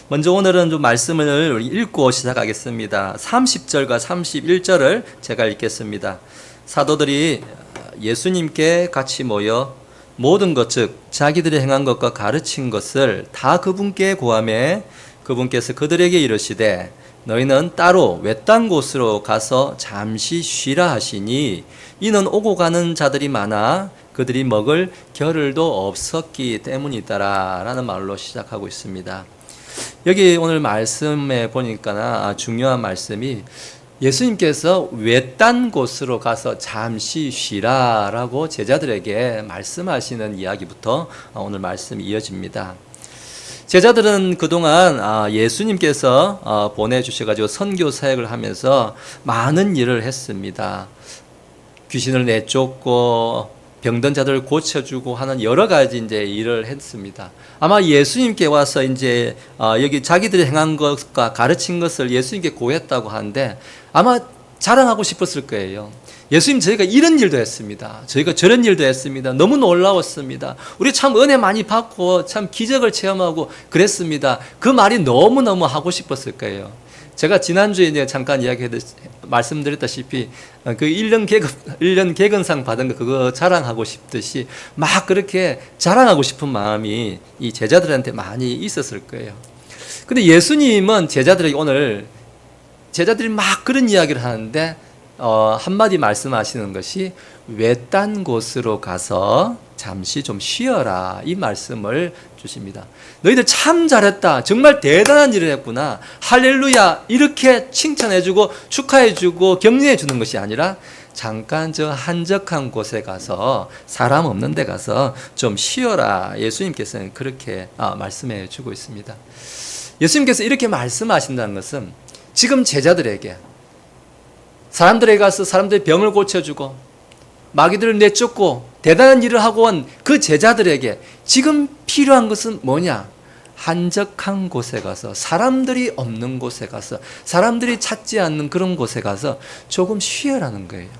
먼저 오늘은 좀 말씀을 읽고 시작하겠습니다. 30절과 31절을 제가 읽겠습니다. 사도들이 예수님께 같이 모여 모든 것 즉 자기들이 행한 것과 가르친 것을 다 그분께 고하매 그분께서 그들에게 이르시되 너희는 따로 외딴 곳으로 가서 잠시 쉬라 하시니 이는 오고 가는 자들이 많아 그들이 먹을 겨를도 없었기 때문이더라 라는 말로 시작하고 있습니다. 여기 오늘 말씀에 보니까 중요한 말씀이 예수님께서 외딴 곳으로 가서 잠시 쉬라 라고 제자들에게 말씀하시는 이야기부터 오늘 말씀이 이어집니다. 제자들은 그동안 예수님께서 보내주셔가지고 선교 사역을 하면서 많은 일을 했습니다. 귀신을 내쫓고 병든 자들을 고쳐주고 하는 여러 가지 이제 일을 했습니다. 아마 예수님께 와서 이제 여기 자기들이 행한 것과 가르친 것을 예수님께 고했다고 하는데 아마 자랑하고 싶었을 거예요. 예수님, 저희가 이런 일도 했습니다. 저희가 저런 일도 했습니다. 너무 놀라웠습니다. 우리 참 은혜 많이 받고 참 기적을 체험하고 그랬습니다. 그 말이 너무너무 하고 싶었을 거예요. 제가 지난주에 이제 잠깐 말씀드렸다시피 그 1년 개근상 받은 거 그거 자랑하고 싶듯이 막 그렇게 자랑하고 싶은 마음이 이 제자들한테 많이 있었을 거예요. 근데 예수님은 제자들이 막 그런 이야기를 하는데 한마디 말씀하시는 것이 외딴 곳으로 가서 잠시 좀 쉬어라 이 말씀을 주십니다. 너희들 참 잘했다. 정말 대단한 일을 했구나. 할렐루야 이렇게 칭찬해주고 축하해주고 격려해주는 것이 아니라 잠깐 저 한적한 곳에 가서 사람 없는 데 가서 좀 쉬어라. 예수님께서는 그렇게 말씀해 주고 있습니다. 예수님께서 이렇게 말씀하신다는 것은 지금 제자들에게 사람들에게 가서 사람들의 병을 고쳐주고 마귀들을 내쫓고 대단한 일을 하고 온 그 제자들에게 지금 필요한 것은 뭐냐? 한적한 곳에 가서 사람들이 없는 곳에 가서 사람들이 찾지 않는 그런 곳에 가서 조금 쉬어라는 거예요.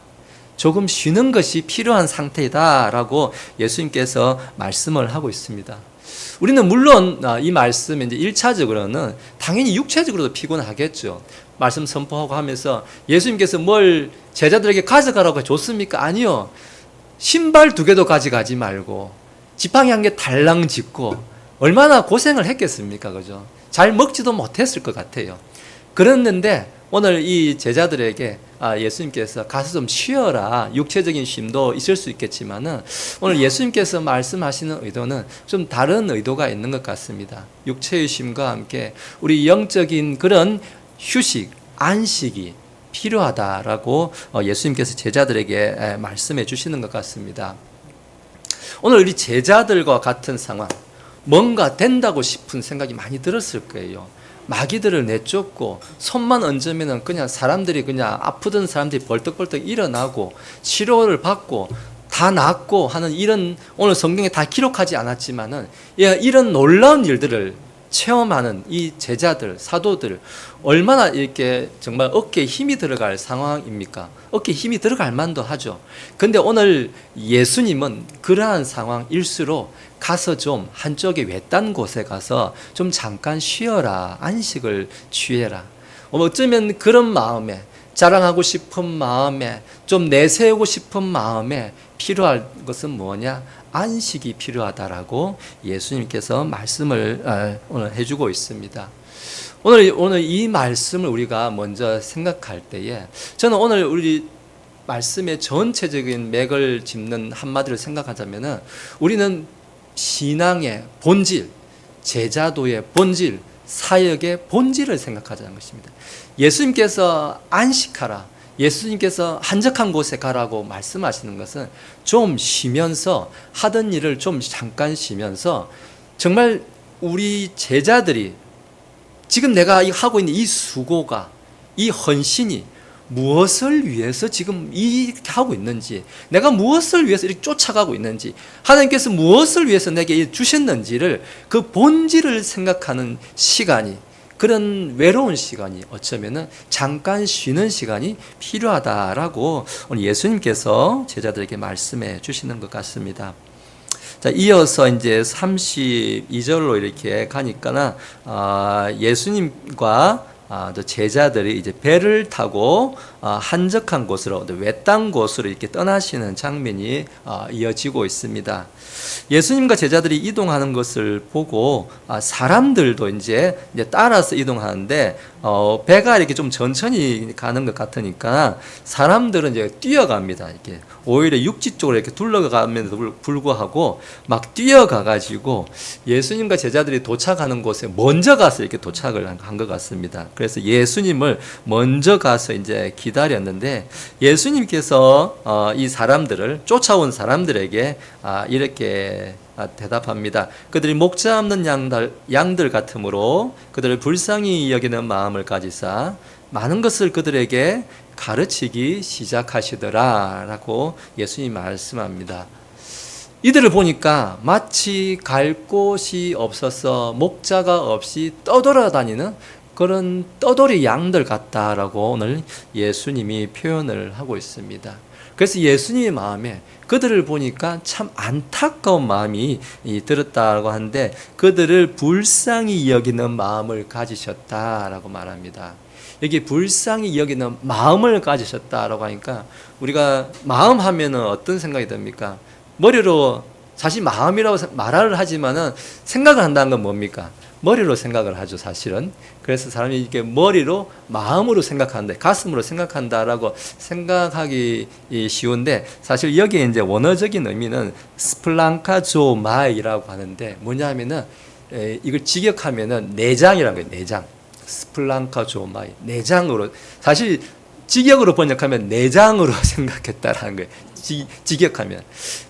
조금 쉬는 것이 필요한 상태이다라고 예수님께서 말씀을 하고 있습니다. 우리는 물론 이 말씀에 이제 1차적으로는 당연히 육체적으로도 피곤하겠죠. 말씀 선포하고 하면서 예수님께서 뭘 제자들에게 가져가라고 줬습니까? 아니요. 신발 2개도 가져가지 말고 지팡이 1개 달랑 짚고 얼마나 고생을 했겠습니까? 그죠? 잘 먹지도 못했을 것 같아요. 그랬는데 오늘 이 제자들에게 예수님께서 가서 좀 쉬어라. 육체적인 쉼도 있을 수 있겠지만은 오늘 예수님께서 말씀하시는 의도는 좀 다른 의도가 있는 것 같습니다. 육체의 쉼과 함께 우리 영적인 그런 휴식, 안식이 필요하다라고 예수님께서 제자들에게 말씀해 주시는 것 같습니다. 오늘 우리 제자들과 같은 상황, 뭔가 된다고 싶은 생각이 많이 들었을 거예요. 마귀들을 내쫓고 손만 얹으면 그냥 사람들이 그냥 아프던 사람들이 벌떡벌떡 일어나고 치료를 받고 다 낫고 하는 이런 오늘 성경에 다 기록하지 않았지만은 이런 놀라운 일들을 체험하는 이 제자들, 사도들 얼마나 이렇게 정말 어깨에 힘이 들어갈 상황입니까? 어깨에 힘이 들어갈 만도 하죠. 근데 오늘 예수님은 그러한 상황일수록 가서 좀 한쪽에 외딴 곳에 가서 좀 잠깐 쉬어라. 안식을 취해라. 어쩌면 그런 마음에 자랑하고 싶은 마음에 좀 내세우고 싶은 마음에 필요할 것은 뭐냐? 안식이 필요하다라고 예수님께서 말씀을 오늘 해주고 있습니다. 오늘 이 말씀을 우리가 먼저 생각할 때에 저는 오늘 우리 말씀의 전체적인 맥을 짚는 한마디를 생각하자면은 우리는 신앙의 본질, 제자도의 본질, 사역의 본질을 생각하자는 것입니다. 예수님께서 안식하라. 예수님께서 한적한 곳에 가라고 말씀하시는 것은 좀 쉬면서 하던 일을 좀 잠깐 쉬면서 정말 우리 제자들이 지금 내가 하고 있는 이 수고가 이 헌신이 무엇을 위해서 지금 이렇게 하고 있는지 내가 무엇을 위해서 이렇게 쫓아가고 있는지 하나님께서 무엇을 위해서 내게 주셨는지를 그 본질을 생각하는 시간이 그런 외로운 시간이 어쩌면은 잠깐 쉬는 시간이 필요하다라고 오늘 예수님께서 제자들에게 말씀해 주시는 것 같습니다. 자, 이어서 이제 32절로 이렇게 가니까는 예수님과 또 제자들이 이제 배를 타고 한적한 곳으로, 외딴 곳으로 이렇게 떠나시는 장면이 이어지고 있습니다. 예수님과 제자들이 이동하는 것을 보고 사람들도 이제 따라서 이동하는데 배가 이렇게 좀 천천히 가는 것 같으니까 사람들은 이제 뛰어갑니다. 이렇게 오히려 육지 쪽으로 이렇게 둘러가면서 불구하고 막 뛰어가가지고 예수님과 제자들이 도착하는 곳에 먼저 가서 이렇게 도착을 한 것 같습니다. 그래서 예수님을 먼저 가서 이제 기다렸는데 예수님께서 이 사람들을 쫓아온 사람들에게 이렇게 대답합니다. 그들이 목자 없는 양들 같으므로 그들을 불쌍히 여기는 마음을 가지사 많은 것을 그들에게 가르치기 시작하시더라 라고 예수님이 말씀합니다. 이들을 보니까 마치 갈 곳이 없어서 목자가 없이 떠돌아다니는 그런 떠돌이 양들 같다라고 오늘 예수님이 표현을 하고 있습니다. 그래서 예수님의 마음에 그들을 보니까 참 안타까운 마음이 들었다고 하는데 그들을 불쌍히 여기는 마음을 가지셨다라고 말합니다. 여기 불쌍히 여기는 마음을 가지셨다라고 하니까 우리가 마음 하면은 어떤 생각이 듭니까? 머리로 사실 마음이라고 말을 하지만은 생각을 한다는 건 뭡니까? 머리로 생각을 하죠, 사실은. 그래서 사람이 이렇게 머리로, 마음으로 생각하는데, 가슴으로 생각한다라고 생각하기 쉬운데, 사실 여기에 이제 원어적인 의미는 스플랑카조마이라고 하는데, 뭐냐 하면은, 이걸 직역하면은 내장이라는 거예요, 내장. 스플랑카조마이. 내장으로. 사실 직역으로 번역하면 내장으로 생각했다라는 거예요. 직역하면.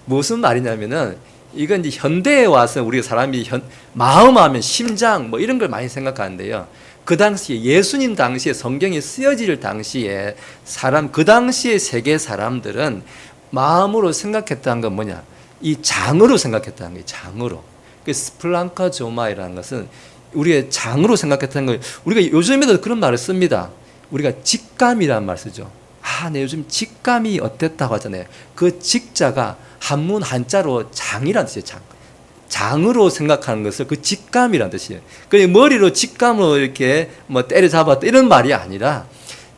무슨 말이냐면은, 이건 이제 현대에 와서 우리 사람이 마음 하면 심장 뭐 이런 걸 많이 생각하는데요. 그 당시에 예수님 당시에 성경이 쓰여질 당시에 그 당시에 세계 사람들은 마음으로 생각했다는 건 뭐냐? 이 장으로 생각했다는 거예요. 장으로. 그 스플랑카 조마이라는 것은 우리의 장으로 생각했다는 거예요. 우리가 요즘에도 그런 말을 씁니다. 우리가 직감이라는 말 쓰죠. 내 요즘 직감이 어땠다고 하잖아요. 그 직자가 한문 한자로 장이라는 뜻이에요. 장으로 생각하는 것을 그 직감이라는 뜻이에요. 그냥 머리로 직감으로 이렇게 뭐 때려잡았다 이런 말이 아니라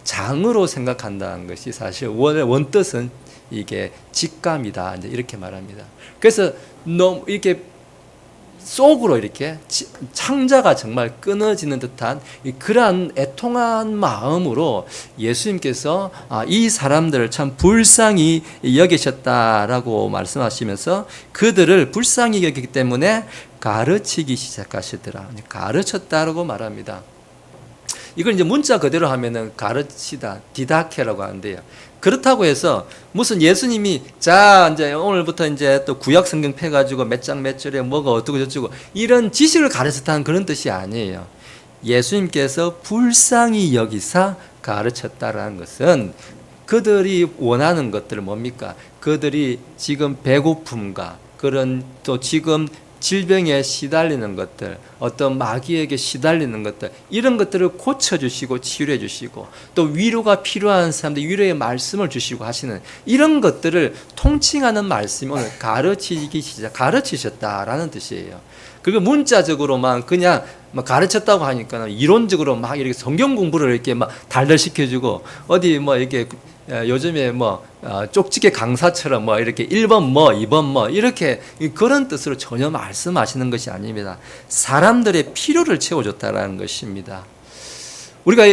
장으로 생각한다는 것이 사실 원뜻은 이게 직감이다. 이제 이렇게 말합니다. 그래서 너무 이렇게 속으로 이렇게 창자가 정말 끊어지는 듯한 그러한 애통한 마음으로 예수님께서 이 사람들을 참 불쌍히 여기셨다라고 말씀하시면서 그들을 불쌍히 여기기 때문에 가르치기 시작하시더라. 가르쳤다라고 말합니다. 이걸 이제 문자 그대로 하면은 가르치다, 디다케라고 하는데요. 그렇다고 해서 무슨 예수님이 자 이제 오늘부터 이제 또 구약 성경 펴가지고 몇 장 몇 절에 뭐가 어떻고 저쩌고 이런 지식을 가르쳤다는 그런 뜻이 아니에요. 예수님께서 불쌍히 여기사 가르쳤다라는 것은 그들이 원하는 것들은 뭡니까? 그들이 지금 배고픔과 그런 또 지금 질병에 시달리는 것들, 어떤 마귀에게 시달리는 것들, 이런 것들을 고쳐주시고 치유해 주시고 또 위로가 필요한 사람들 위로의 말씀을 주시고 하시는 이런 것들을 통칭하는 말씀이 오늘 가르치셨다라는 뜻이에요. 그리고 문자적으로만 그냥 가르쳤다고 하니까 이론적으로 막 이렇게 성경 공부를 이렇게 막 달달시켜주고 어디 뭐 이렇게 요즘에 뭐 쪽지게 강사처럼 뭐 이렇게 1번 뭐 2번 뭐 이렇게 그런 뜻으로 전혀 말씀하시는 것이 아닙니다. 사람들의 필요를 채워줬다라는 것입니다. 우리가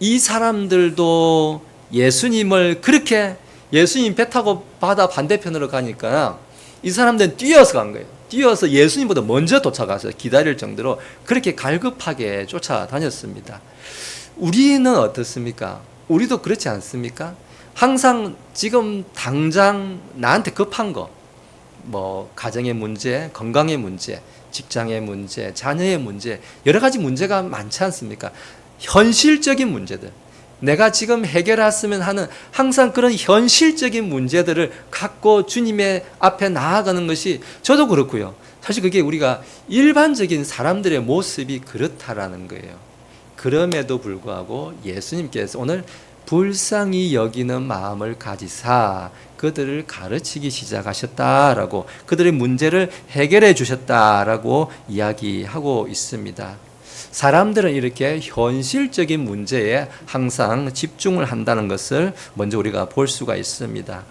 이 사람들도 예수님을 그렇게 예수님 배 타고 바다 반대편으로 가니까 이 사람들은 뛰어서 간 거예요. 뛰어서 예수님보다 먼저 도착해서 기다릴 정도로 그렇게 갈급하게 쫓아다녔습니다. 우리는 어떻습니까? 우리도 그렇지 않습니까? 항상 지금 당장 나한테 급한 거, 뭐 가정의 문제, 건강의 문제, 직장의 문제, 자녀의 문제, 여러 가지 문제가 많지 않습니까? 현실적인 문제들, 내가 지금 해결했으면 하는 항상 그런 현실적인 문제들을 갖고 주님의 앞에 나아가는 것이 저도 그렇고요. 사실 그게 우리가 일반적인 사람들의 모습이 그렇다라는 거예요. 그럼에도 불구하고 예수님께서 오늘 불쌍히 여기는 마음을 가지사 그들을 가르치기 시작하셨다라고, 그들의 문제를 해결해 주셨다라고 이야기하고 있습니다. 사람들은 이렇게 현실적인 문제에 항상 집중을 한다는 것을 먼저 우리가 볼 수가 있습니다.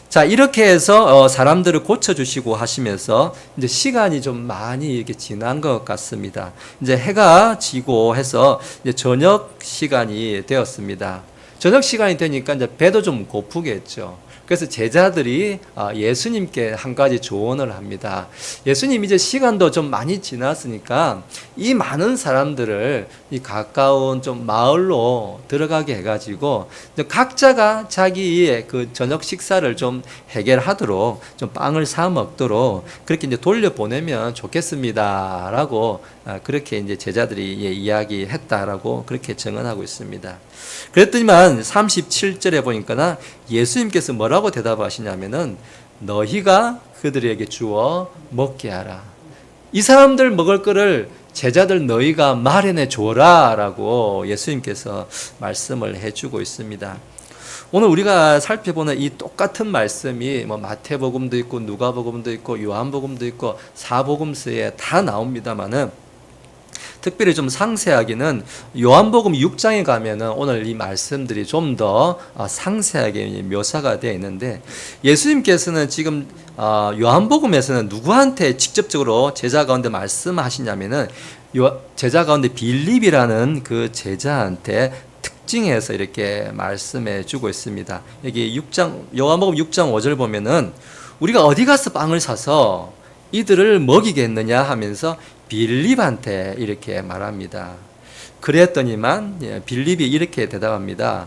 자, 이렇게 해서 사람들을 고쳐주시고 하시면서 이제 시간이 좀 많이 이렇게 지난 것 같습니다. 이제 해가 지고 해서 이제 저녁 시간이 되었습니다. 저녁 시간이 되니까 이제 배도 좀 고프겠죠. 그래서 제자들이 예수님께 한 가지 조언을 합니다. 예수님, 이제 시간도 좀 많이 지났으니까 이 많은 사람들을 이 가까운 좀 마을로 들어가게 해가지고 각자가 자기의 그 저녁 식사를 좀 해결하도록 좀 빵을 사 먹도록 그렇게 이제 돌려보내면 좋겠습니다라고 그렇게 이제 제자들이 이야기했다라고 그렇게 증언하고 있습니다. 그랬더니만 37절에 보니까 예수님께서 뭐라고 대답하시냐면은 너희가 그들에게 주어 먹게 하라. 이 사람들 먹을 거를 제자들 너희가 마련해 줘라 라고 예수님께서 말씀을 해주고 있습니다. 오늘 우리가 살펴보는 이 똑같은 말씀이 뭐 마태복음도 있고 누가복음도 있고 요한복음도 있고 사복음서에 다 나옵니다만은 특별히 좀 상세하게는 요한복음 6장에 가면은 오늘 이 말씀들이 좀 더 상세하게 묘사가 되어 있는데, 예수님께서는 지금 요한복음에서는 누구한테 직접적으로 제자 가운데 말씀하시냐면은 제자 가운데 빌립이라는 그 제자한테 특징해서 이렇게 말씀해 주고 있습니다. 여기 요한복음 6장 5절 보면은 우리가 어디 가서 빵을 사서 이들을 먹이겠느냐 하면서 빌립한테 이렇게 말합니다. 그랬더니만 빌립이 이렇게 대답합니다.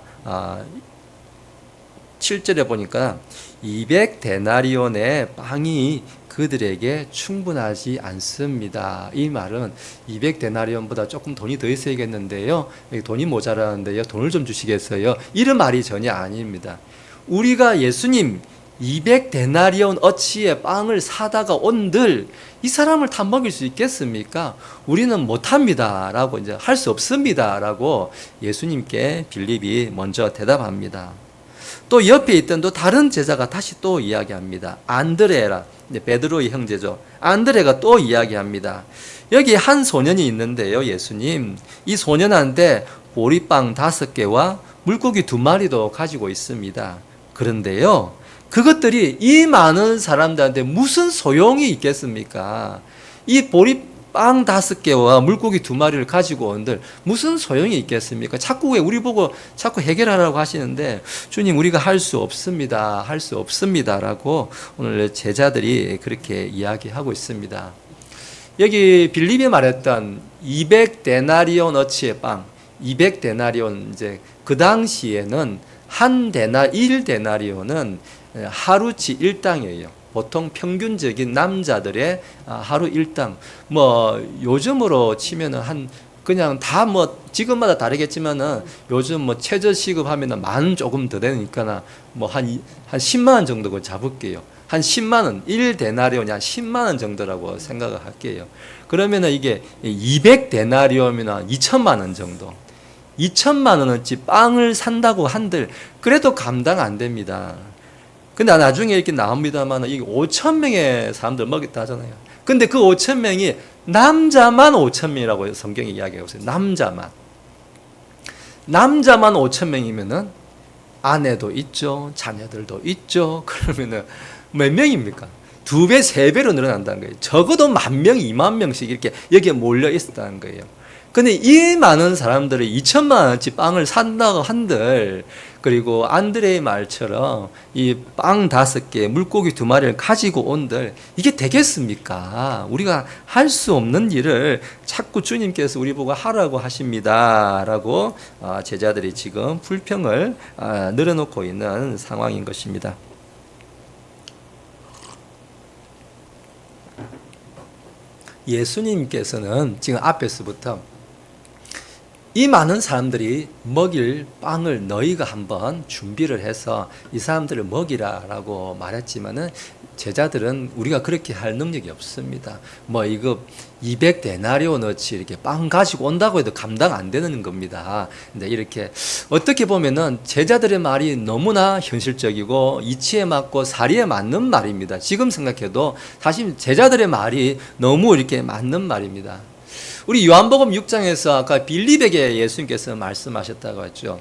7절에 보니까 200데나리온의 빵이 그들에게 충분하지 않습니다. 이 말은 200데나리온보다 조금 돈이 더 있어야겠는데요, 돈이 모자라는데요, 돈을 좀 주시겠어요? 이런 말이 전혀 아닙니다. 우리가 예수님 200데나리온 어치의 빵을 사다가 온들 이 사람을 다 먹일 수 있겠습니까? 우리는 못합니다 라고, 이제 할 수 없습니다 라고 예수님께 빌립이 먼저 대답합니다. 또 옆에 있던 또 다른 제자가 다시 또 이야기합니다. 안드레라, 베드로의 형제죠. 안드레가 또 이야기합니다. 여기 한 소년이 있는데요, 예수님, 이 소년한테 보리빵 5개와 물고기 2마리도 가지고 있습니다. 그런데요, 그것들이 이 많은 사람들한테 무슨 소용이 있겠습니까? 이 보리빵 5개와 물고기 2마리를 가지고 온들 무슨 소용이 있겠습니까? 자꾸 왜 우리 보고 자꾸 해결하라고 하시는데, 주님, 우리가 할 수 없습니다. 할 수 없습니다. 라고 오늘 제자들이 그렇게 이야기하고 있습니다. 여기 빌립이 말했던 200데나리온 어치의 빵, 200데나리온, 이제 그 당시에는 1데나리온은 하루치 1당이에요. 보통 평균적인 남자들의 하루 1당. 뭐 요즘으로 치면은 그냥 다 뭐 지금마다 다르겠지만은 요즘 뭐 최저 시급하면은 만 조금 더 되니까 뭐 한 10만 원 정도 잡을게요. 한 10만 원, 1데나리온이 한 10만 원 정도라고 생각을 할게요. 그러면은 이게 200데나리온이면 2천만 원 정도. 2천만 원어치 빵을 산다고 한들 그래도 감당 안 됩니다. 근데 나중에 이렇게 나옵니다만 이게 5천 명의 사람들 먹였다 하잖아요. 근데 그 5천 명이 남자만 5천 명이라고 성경이 이야기하고 있어요. 남자만 5천 명이면은 아내도 있죠, 자녀들도 있죠. 그러면은 몇 명입니까? 2배, 3배로 늘어난다는 거예요. 적어도 10,000명, 20,000명씩 이렇게 여기에 몰려 있었다는 거예요. 근데 이 많은 사람들이 2천만 원치 빵을 산다고 한들, 그리고 안드레의 말처럼 이 빵 5개, 물고기 2마리를 가지고 온들 이게 되겠습니까? 우리가 할 수 없는 일을 자꾸 주님께서 우리 보고 하라고 하십니다 라고 제자들이 지금 불평을 늘어놓고 있는 상황인 것입니다. 예수님께서는 지금 앞에서부터 이 많은 사람들이 먹일 빵을 너희가 한번 준비를 해서 이 사람들을 먹이라라고 말했지만은 제자들은 우리가 그렇게 할 능력이 없습니다. 뭐 이거 200데나리온어치 이렇게 빵 가지고 온다고 해도 감당 안 되는 겁니다. 근데 이렇게 어떻게 보면은 제자들의 말이 너무나 현실적이고 이치에 맞고 사리에 맞는 말입니다. 지금 생각해도 사실 제자들의 말이 너무 이렇게 맞는 말입니다. 우리 요한복음 6장에서 아까 빌립에게 예수님께서 말씀하셨다고 했죠.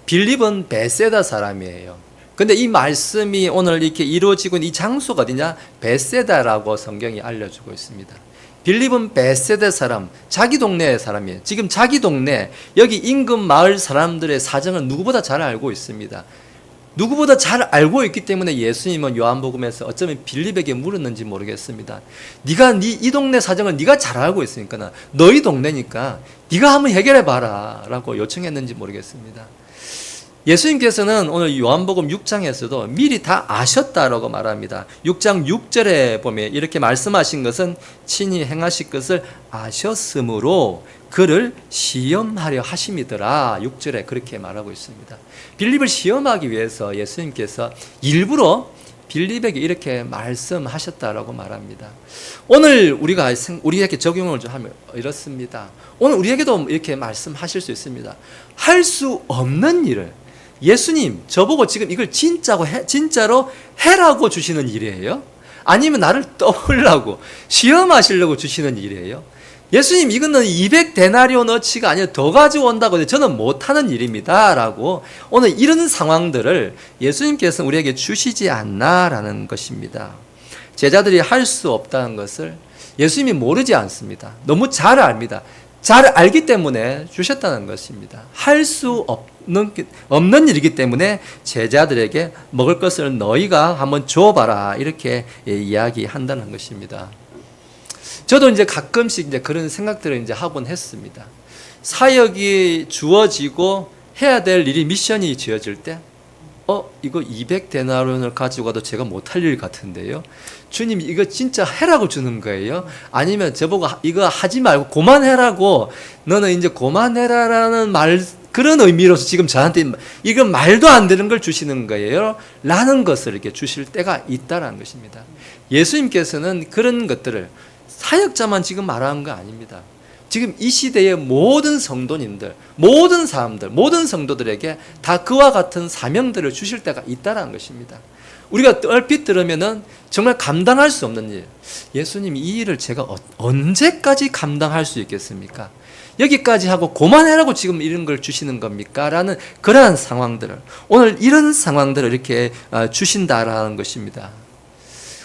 빌립은 베세다 사람이에요. 근데 이 말씀이 오늘 이렇게 이루어지고 있는 이 장소가 어디냐? 베세다라고 성경이 알려주고 있습니다. 빌립은 베세다 사람, 자기 동네의 사람이에요. 지금 자기 동네, 여기 인근 마을 사람들의 사정을 누구보다 잘 알고 있습니다. 누구보다 잘 알고 있기 때문에 예수님은 요한복음에서 어쩌면 빌립에게 물었는지 모르겠습니다. 네가 이 동네 사정을 네가 잘 알고 있으니까 너희 동네니까 네가 한번 해결해 봐라 라고 요청했는지 모르겠습니다. 예수님께서는 오늘 요한복음 6장에서도 미리 다 아셨다라고 말합니다. 6장 6절에 보면 이렇게 말씀하신 것은 친히 행하실 것을 아셨으므로 그를 시험하려 하심이더라. 6절에 그렇게 말하고 있습니다. 빌립을 시험하기 위해서 예수님께서 일부러 빌립에게 이렇게 말씀하셨다라고 말합니다. 오늘 우리에게 적용을 좀 하면 이렇습니다. 오늘 우리에게도 이렇게 말씀하실 수 있습니다. 할 수 없는 일을 예수님 저보고 지금 이걸 진짜로 해라고 주시는 일이에요? 아니면 나를 떠올라고 시험하시려고 주시는 일이에요? 예수님 이거는 200데나리온어치가 아니라 더 가지고 온다고 저는 못하는 일입니다 라고 오늘 이런 상황들을 예수님께서 우리에게 주시지 않나라는 것입니다. 제자들이 할 수 없다는 것을 예수님이 모르지 않습니다. 너무 잘 압니다. 잘 알기 때문에 주셨다는 것입니다. 할 수 없는 일이기 때문에 제자들에게 먹을 것을 너희가 한번 줘봐라 이렇게 이야기한다는 것입니다. 저도 이제 가끔씩 이제 그런 생각들을 이제 하곤 했습니다. 사역이 주어지고 해야 될 일이 미션이 지어질 때, 이거 200데나리온을 가지고 가도 제가 못할 일 같은데요. 주님 이거 진짜 해라고 주는 거예요? 아니면 저보고 이거 하지 말고 그만해라고 너는 이제 그만해라라는 그런 의미로서 지금 저한테 이건 말도 안 되는 걸 주시는 거예요? 라는 것을 이렇게 주실 때가 있다는 것입니다. 예수님께서는 그런 것들을 사역자만 지금 말하는 거 아닙니다. 지금 이 시대의 모든 성도님들, 모든 사람들, 모든 성도들에게 다 그와 같은 사명들을 주실 때가 있다는 것입니다. 우리가 얼핏 들으면은 정말 감당할 수 없는 일. 예수님 이 일을 제가 언제까지 감당할 수 있겠습니까? 여기까지 하고 그만해라고 지금 이런 걸 주시는 겁니까? 라는 그러한 상황들을 오늘 이런 상황들을 이렇게 주신다라는 것입니다.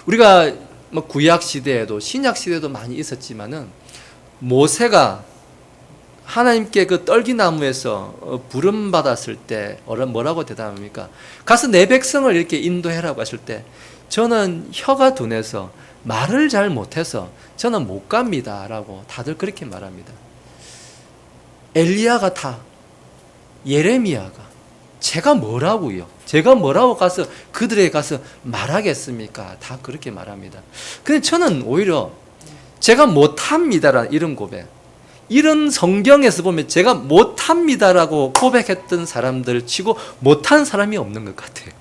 우리가 뭐 구약 시대에도 신약 시대에도 많이 있었지만은 모세가 하나님께 그 떨기나무에서 부름 받았을 때 뭐라고 대답합니까? 가서 내 백성을 이렇게 인도해라고 하실 때 저는 혀가 둔해서 말을 잘 못해서 저는 못 갑니다라고 다들 그렇게 말합니다. 엘리야가 다 예레미야가 제가 뭐라고요? 제가 뭐라고 가서 그들에게 가서 말하겠습니까? 다 그렇게 말합니다. 근데 저는 오히려 제가 못합니다라는 이런 고백, 이런 성경에서 보면 제가 못합니다라고 고백했던 사람들 치고 못한 사람이 없는 것 같아요.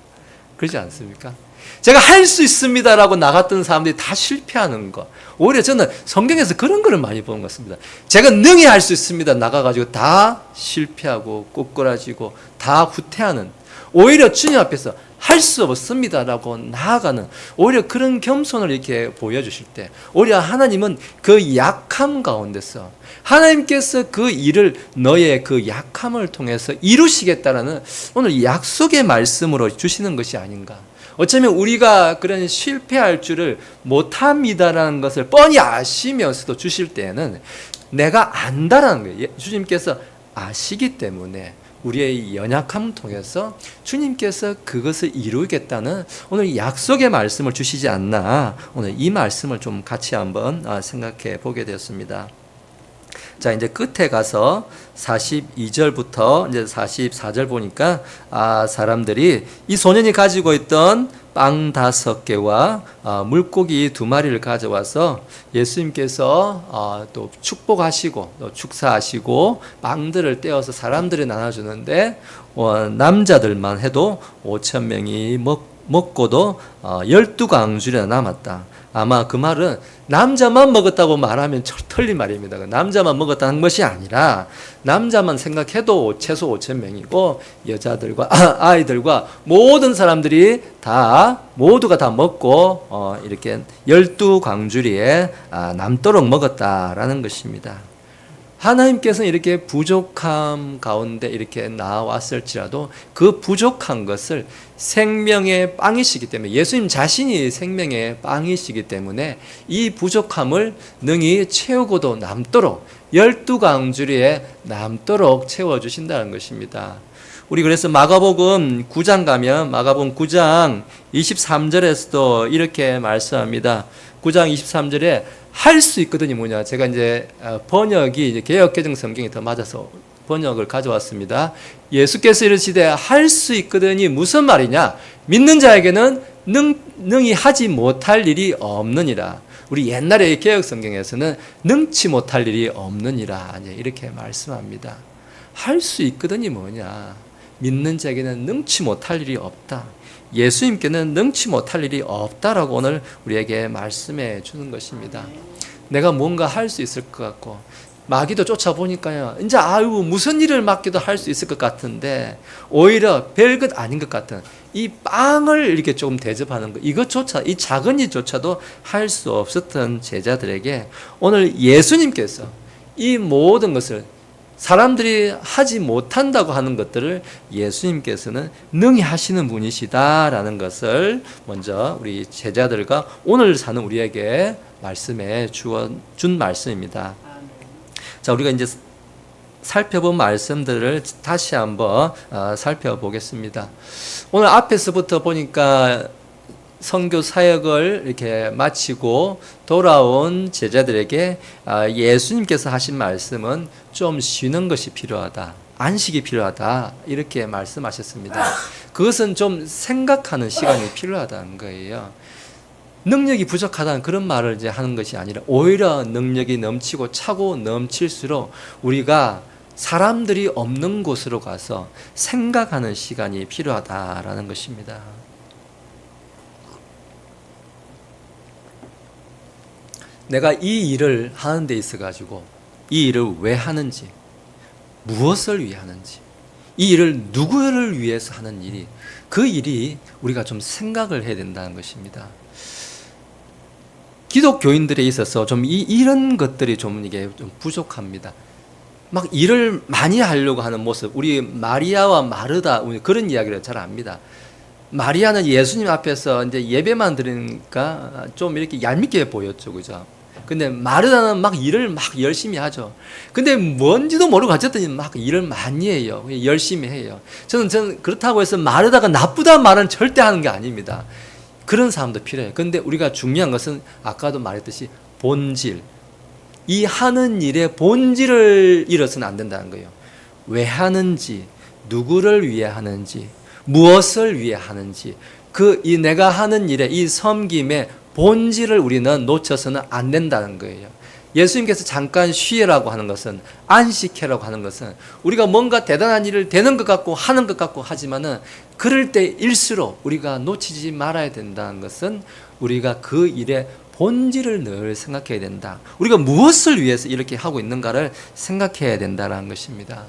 그렇지 않습니까? 제가 할 수 있습니다라고 나갔던 사람들이 다 실패하는 거. 오히려 저는 성경에서 그런 거를 많이 보는 것 같습니다. 제가 능히 할 수 있습니다 나가가지고 다 실패하고 꼬꾸라지고 다 후퇴하는, 오히려 주님 앞에서 할 수 없습니다라고 나아가는 오히려 그런 겸손을 이렇게 보여주실 때 오히려 하나님은 그 약함 가운데서 하나님께서 그 일을 너의 그 약함을 통해서 이루시겠다라는 오늘 약속의 말씀으로 주시는 것이 아닌가. 어쩌면 우리가 그런 실패할 줄을 못합니다라는 것을 뻔히 아시면서도 주실 때에는 내가 안다라는 거예요. 주님께서 아시기 때문에 우리의 연약함을 통해서 주님께서 그것을 이루겠다는 오늘 약속의 말씀을 주시지 않나, 오늘 이 말씀을 좀 같이 한번 생각해 보게 되었습니다. 자, 이제 끝에 가서 42절부터 이제 44절 보니까 사람들이 이 소년이 가지고 있던 빵 5개와 물고기 2마리를 가져와서 예수님께서 또 축복하시고 또 축사하시고 빵들을 떼어서 사람들이 나눠주는데 남자들만 해도 5,000명이 먹고도 12광주리나 남았다. 아마 그 말은 남자만 먹었다고 말하면 틀린 말입니다. 남자만 먹었다는 것이 아니라 남자만 생각해도 최소 5,000명이고 여자들과 아이들과 모든 사람들이 모두가 다 먹고 이렇게 12광주리에 남도록 먹었다라는 것입니다. 하나님께서는 이렇게 부족함 가운데 이렇게 나왔을지라도 그 부족한 것을 생명의 빵이시기 때문에, 예수님 자신이 생명의 빵이시기 때문에 이 부족함을 능히 채우고도 남도록 12광주리에 남도록 채워주신다는 것입니다. 우리 그래서 마가복음 9장 가면 마가복음 9장 23절에서도 이렇게 말씀합니다. 9장 23절에 할 수 있거든요. 뭐냐? 제가 이제 번역이 이제 개역개정 성경이 더 맞아서 번역을 가져왔습니다. 예수께서 이르시되 할 수 있거든이 무슨 말이냐? 믿는 자에게는 능히 하지 못할 일이 없느니라. 우리 옛날에 개역 성경에서는 능치 못할 일이 없느니라 이렇게 말씀합니다. 할 수 있거든이 뭐냐? 믿는 자에게는 능치 못할 일이 없다. 예수님께는 능치 못할 일이 없다라고 오늘 우리에게 말씀해 주는 것입니다. 내가 뭔가 할 수 있을 것 같고 마귀도 쫓아보니까요, 이제 무슨 일을 맡기도 할 수 있을 것 같은데 오히려 별것 아닌 것 같은 이 빵을 이렇게 조금 대접하는 것, 이것조차, 이 작은 일조차도 할 수 없었던 제자들에게 오늘 예수님께서 이 모든 것을, 사람들이 하지 못한다고 하는 것들을 예수님께서는 능히 하시는 분이시다라는 것을 먼저 우리 제자들과 오늘 사는 우리에게 말씀해 준 말씀입니다. 자, 우리가 이제 살펴본 말씀들을 다시 한번 살펴보겠습니다. 오늘 앞에서부터 보니까 선교 사역을 이렇게 마치고 돌아온 제자들에게 예수님께서 하신 말씀은 좀 쉬는 것이 필요하다, 안식이 필요하다, 이렇게 말씀하셨습니다. 그것은 좀 생각하는 시간이 필요하다는 거예요. 능력이 부족하다는 그런 말을 이제 하는 것이 아니라 오히려 능력이 넘치고 차고 넘칠수록 우리가 사람들이 없는 곳으로 가서 생각하는 시간이 필요하다라는 것입니다. 내가 이 일을 하는 데 있어 가지고 이 일을 왜 하는지, 무엇을 위해 하는지, 이 일을 누구를 위해서 하는 일이, 그 일이 우리가 좀 생각을 해야 된다는 것입니다. 기독교인들에 있어서 좀 이런 것들이 좀 이게 좀 부족합니다. 막 일을 많이 하려고 하는 모습, 우리 마리아와 마르다 그런 이야기를 잘 압니다. 마리아는 예수님 앞에서 이제 예배만 드리니까 좀 이렇게 얄밉게 보였죠, 그죠? 근데 마르다는 막 일을 막 열심히 하죠. 근데 뭔지도 모르고 어쨌든 막 일을 많이 해요. 열심히 해요. 저는 그렇다고 해서 마르다가 나쁘다는 말은 절대 하는 게 아닙니다. 그런 사람도 필요해요. 근데 우리가 중요한 것은 아까도 말했듯이 본질, 이 하는 일의 본질을 잃어서는 안 된다는 거예요. 왜 하는지, 누구를 위해 하는지, 무엇을 위해 하는지, 이 내가 하는 일의 이 섬김의 본질을 우리는 놓쳐서는 안 된다는 거예요. 예수님께서 잠깐 쉬라고 하는 것은, 안식해라고 하는 것은 우리가 뭔가 대단한 일을 되는 것 같고 하는 것 같고 하지만은 그럴 때일수록 우리가 놓치지 말아야 된다는 것은 우리가 그 일의 본질을 늘 생각해야 된다. 우리가 무엇을 위해서 이렇게 하고 있는가를 생각해야 된다는 것입니다.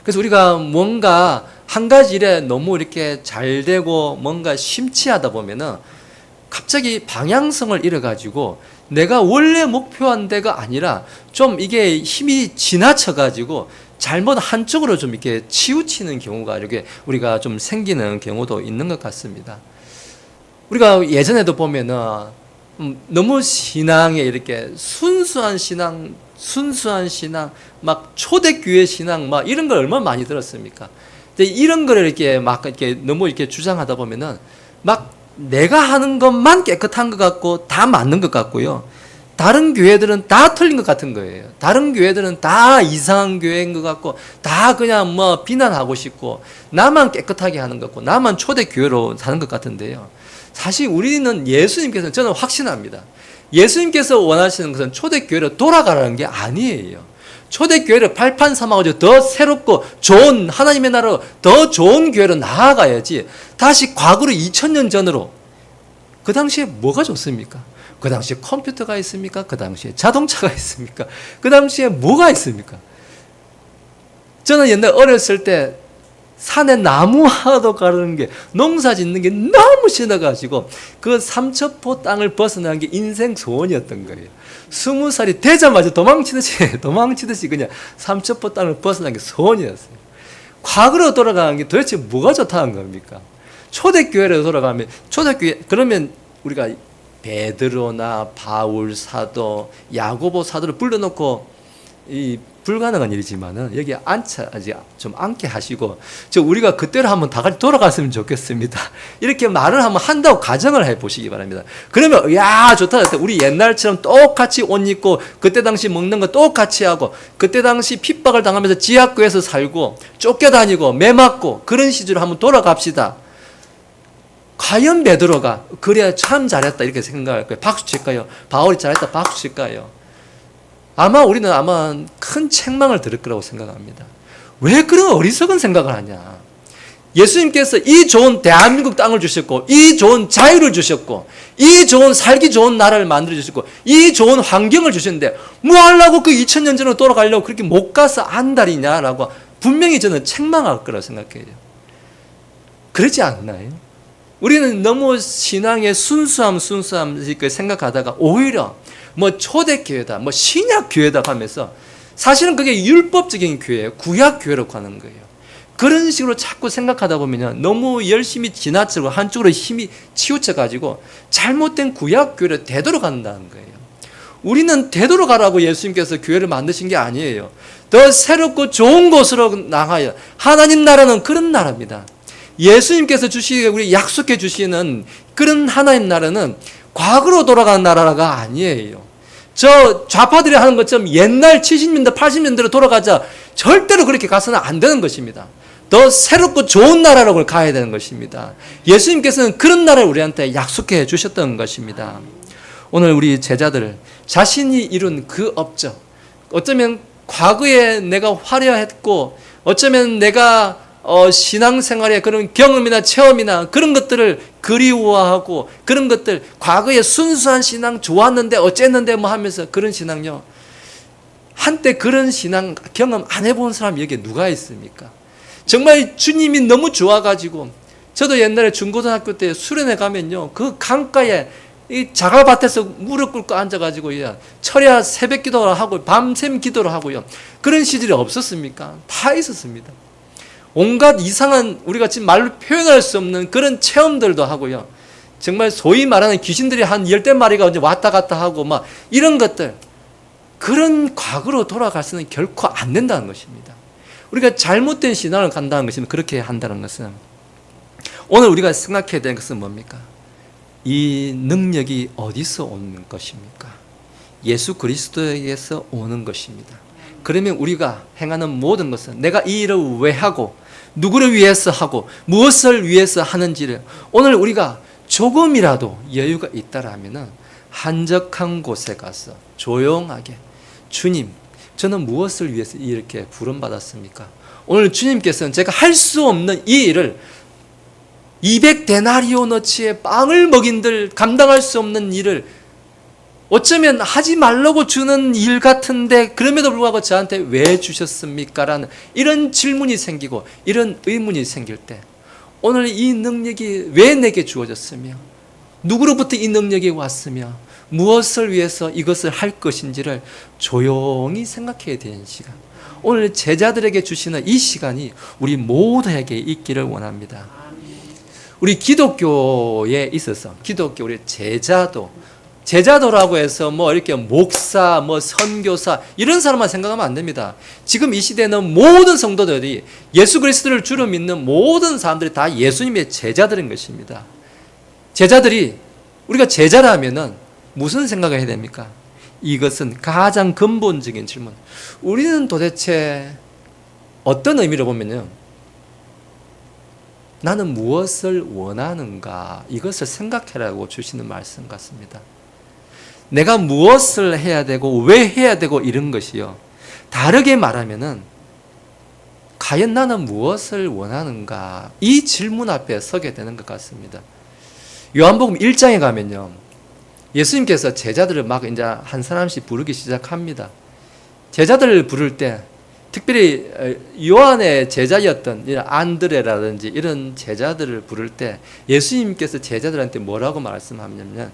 그래서 우리가 뭔가 한 가지 일에 너무 이렇게 잘 되고 뭔가 심취하다 보면은 갑자기 방향성을 잃어가지고 내가 원래 목표한 데가 아니라 좀 이게 힘이 지나쳐가지고 잘못 한쪽으로 좀 이렇게 치우치는 경우가 이렇게 우리가 좀 생기는 경우도 있는 것 같습니다. 우리가 예전에도 보면은 너무 신앙에 이렇게 순수한 신앙, 막 초대교회 신앙, 막 이런 걸 얼마나 많이 들었습니까? 근데 이런 거를 이렇게 막 이렇게 너무 이렇게 주장하다 보면은 막 내가 하는 것만 깨끗한 것 같고 다 맞는 것 같고요. 다른 교회들은 다 틀린 것 같은 거예요. 다른 교회들은 다 이상한 교회인 것 같고 다 그냥 뭐 비난하고 싶고 나만 깨끗하게 하는 것 같고 나만 초대교회로 사는 것 같은데요. 사실 우리는 예수님께서 저는 확신합니다. 예수님께서 원하시는 것은 초대교회로 돌아가라는 게 아니에요. 초대교회를 발판 삼아가지고 더 새롭고 좋은 하나님의 나라로 더 좋은 교회로 나아가야지 다시 과거로 2000년 전으로. 그 당시에 뭐가 좋습니까? 그 당시에 컴퓨터가 있습니까? 그 당시에 자동차가 있습니까? 그 당시에 뭐가 있습니까? 저는 옛날 어렸을 때 산에 나무 하도 가르는 게, 농사 짓는 게 너무 싫어가지고 그 삼천포 땅을 벗어나는 게 인생 소원이었던 거예요. 20살이 되자마자 도망치듯이 그냥 삼천포 땅을 벗어나는 게 소원이었어요. 과거로 돌아가는 게 도대체 뭐가 좋다는 겁니까? 초대교회로 돌아가면, 초대교회, 그러면 우리가 베드로나 바울 사도, 야고보 사도를 불러놓고 이 불가능한 일이지만은 여기 좀 앉게 하시고, 우리가 그때로 한번 다 같이 돌아갔으면 좋겠습니다. 이렇게 말을 한번 한다고 가정을 해 보시기 바랍니다. 그러면 야 좋다. 우리 옛날처럼 똑같이 옷 입고 그때 당시 먹는 거 똑같이 하고 그때 당시 핍박을 당하면서 지하교에서 살고 쫓겨다니고 매 맞고 그런 시절로 한번 돌아갑시다. 과연 베드로가 그래야 참 잘했다 이렇게 생각할 거예요? 박수 칠까요? 바울이 잘했다 박수 칠까요? 우리는 큰 책망을 들을 거라고 생각합니다. 왜 그런 어리석은 생각을 하냐? 예수님께서 이 좋은 대한민국 땅을 주셨고, 이 좋은 자유를 주셨고, 이 좋은 살기 좋은 나라를 만들어 주셨고, 이 좋은 환경을 주셨는데 뭐 하려고 그 2000년 전으로 돌아가려고 그렇게 못 가서 안달이냐라고 분명히 저는 책망할 거라고 생각해요. 그렇지 않나요? 우리는 너무 신앙의 순수함 이렇게 생각하다가 오히려 뭐 초대교회다, 뭐 신약교회다 하면서 사실은 그게 율법적인 교회예요. 구약교회라고 하는 거예요. 그런 식으로 자꾸 생각하다 보면 너무 열심히 지나치고 한쪽으로 힘이 치우쳐가지고 잘못된 구약교회를 되돌아간다는 거예요. 우리는 되돌아가라고 예수님께서 교회를 만드신 게 아니에요. 더 새롭고 좋은 곳으로 나가요. 하나님 나라는 그런 나라입니다. 예수님께서 우리 약속해 주시는 그런 하나님 나라는 과거로 돌아가는 나라가 아니에요. 저 좌파들이 하는 것처럼 옛날 70년대, 80년대로 돌아가자, 절대로 그렇게 가서는 안 되는 것입니다. 더 새롭고 좋은 나라로 가야 되는 것입니다. 예수님께서는 그런 나라를 우리한테 약속해 주셨던 것입니다. 오늘 우리 제자들 자신이 이룬 그 업적, 어쩌면 과거에 내가 화려했고 어쩌면 내가 신앙생활의 그런 경험이나 체험이나 그런 것들을 그리워하고 그런 것들, 과거에 순수한 신앙 좋았는데 어쨌는데 뭐 하면서 그런 신앙요. 한때 그런 신앙 경험 안 해본 사람 여기 누가 있습니까? 정말 주님이 너무 좋아가지고, 저도 옛날에 중고등학교 때 수련회 가면요, 그 강가에 이 자갈밭에서 무릎 꿇고 앉아가지고 철야 새벽 기도를 하고 밤샘 기도를 하고요. 그런 시절이 없었습니까? 다 있었습니다. 온갖 이상한, 우리가 지금 말로 표현할 수 없는 그런 체험들도 하고요. 정말 소위 말하는 귀신들이 한 10마리가 이제 왔다 갔다 하고 막 이런 것들, 그런 과거로 돌아갈 수는 결코 안 된다는 것입니다. 우리가 잘못된 신앙을 간다는 것이면 그렇게 한다는 것은, 오늘 우리가 생각해야 되는 것은 뭡니까? 이 능력이 어디서 오는 것입니까? 예수 그리스도에게서 오는 것입니다. 그러면 우리가 행하는 모든 것은 내가 이 일을 왜 하고 누구를 위해서 하고 무엇을 위해서 하는지를 오늘 우리가 조금이라도 여유가 있다라면 한적한 곳에 가서 조용하게, 주님, 저는 무엇을 위해서 이렇게 부름받았습니까? 오늘 주님께서는 제가 할 수 없는 이 일을 200데나리오너치의 빵을 먹인들 감당할 수 없는 일을 어쩌면 하지 말라고 주는 일 같은데 그럼에도 불구하고 저한테 왜 주셨습니까? 라는 이런 질문이 생기고 이런 의문이 생길 때, 오늘 이 능력이 왜 내게 주어졌으며 누구로부터 이 능력이 왔으며 무엇을 위해서 이것을 할 것인지를 조용히 생각해야 되는 시간, 오늘 제자들에게 주시는 이 시간이 우리 모두에게 있기를 원합니다. 우리 기독교에 있어서, 기독교 우리 제자도라고 해서 뭐 이렇게 목사, 뭐 선교사 이런 사람만 생각하면 안 됩니다. 지금 이 시대는 모든 성도들이, 예수 그리스도를 주로 믿는 모든 사람들이 다 예수님의 제자들인 것입니다. 제자들이, 우리가 제자라면은 무슨 생각을 해야 됩니까? 이것은 가장 근본적인 질문. 우리는 도대체 어떤 의미로 보면요, 나는 무엇을 원하는가 이것을 생각해라고 주시는 말씀 같습니다. 내가 무엇을 해야 되고 왜 해야 되고 이런 것이요. 다르게 말하면은 과연 나는 무엇을 원하는가 이 질문 앞에 서게 되는 것 같습니다. 요한복음 1장에 가면요. 예수님께서 제자들을 막 이제 한 사람씩 부르기 시작합니다. 제자들을 부를 때 특별히 요한의 제자였던 안드레라든지 이런 제자들을 부를 때 예수님께서 제자들한테 뭐라고 말씀하냐면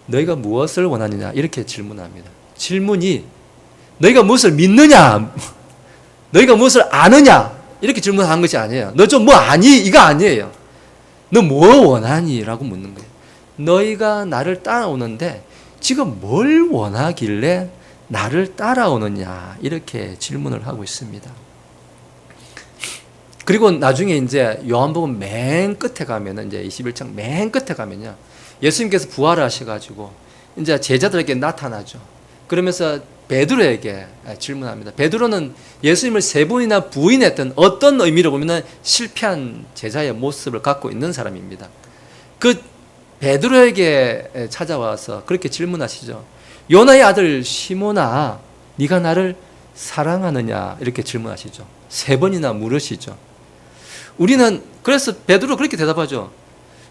너희가 무엇을 원하느냐 이렇게 질문합니다. 질문이 너희가 무엇을 믿느냐 너희가 무엇을 아느냐 이렇게 질문한 것이 아니에요. 너 좀 뭐 아니? 이거 아니에요. 너 뭐 원하니? 라고 묻는 거예요. 너희가 나를 따라오는데 지금 뭘 원하길래 나를 따라오느냐 이렇게 질문을 하고 있습니다. 그리고 나중에 이제 요한복음 맨 끝에 가면은 이제 21장 맨 끝에 가면요. 예수님께서 부활하셔가지고 이제 제자들에게 나타나죠. 그러면서 베드로에게 질문합니다. 베드로는 예수님을 세 번이나 부인했던 어떤 의미로 보면은 실패한 제자의 모습을 갖고 있는 사람입니다. 그 베드로에게 찾아와서 그렇게 질문하시죠. 요나의 아들 시몬아, 네가 나를 사랑하느냐 이렇게 질문하시죠. 세 번이나 물으시죠. 우리는 그래서 베드로 그렇게 대답하죠.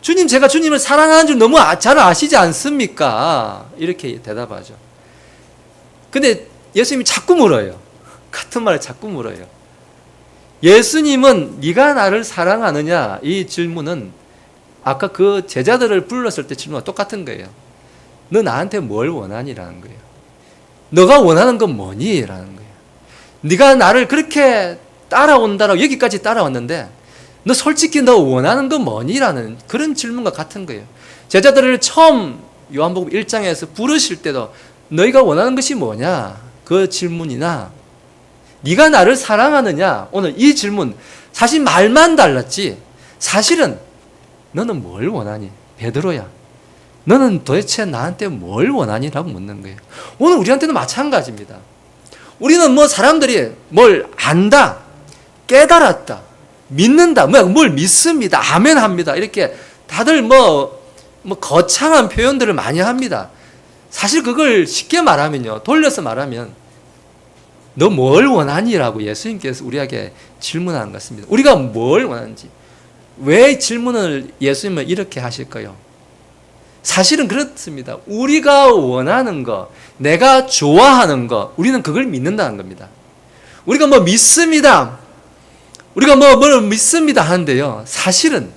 주님, 제가 주님을 사랑하는 줄 너무 잘 아시지 않습니까? 이렇게 대답하죠. 근데 예수님이 자꾸 물어요. 같은 말을 자꾸 물어요. 예수님은 네가 나를 사랑하느냐 이 질문은 아까 그 제자들을 불렀을 때 질문과 똑같은 거예요. 너 나한테 뭘 원하니라는 거예요. 너가 원하는 건 뭐니? 라는 거예요. 네가 나를 그렇게 따라온다라고 여기까지 따라왔는데 너 솔직히 너 원하는 건 뭐니? 라는 그런 질문과 같은 거예요. 제자들을 처음 요한복음 1장에서 부르실 때도 너희가 원하는 것이 뭐냐? 그 질문이나 네가 나를 사랑하느냐? 오늘 이 질문 사실 말만 달랐지 사실은 너는 뭘 원하니? 베드로야. 너는 도대체 나한테 뭘 원하니? 라고 묻는 거예요. 오늘 우리한테는 마찬가지입니다. 우리는 뭐 사람들이 뭘 안다, 깨달았다, 믿는다, 뭘 믿습니다, 아멘 합니다. 이렇게 다들 뭐 거창한 표현들을 많이 합니다. 사실 그걸 쉽게 말하면요. 돌려서 말하면 너 뭘 원하니? 라고 예수님께서 우리에게 질문하는 것 같습니다. 우리가 뭘 원하는지. 왜 질문을 예수님은 이렇게 하실까요? 사실은 그렇습니다. 우리가 원하는 거, 내가 좋아하는 거, 우리는 그걸 믿는다는 겁니다. 우리가 뭐 믿습니다. 우리가 뭘 믿습니다 하는데요. 사실은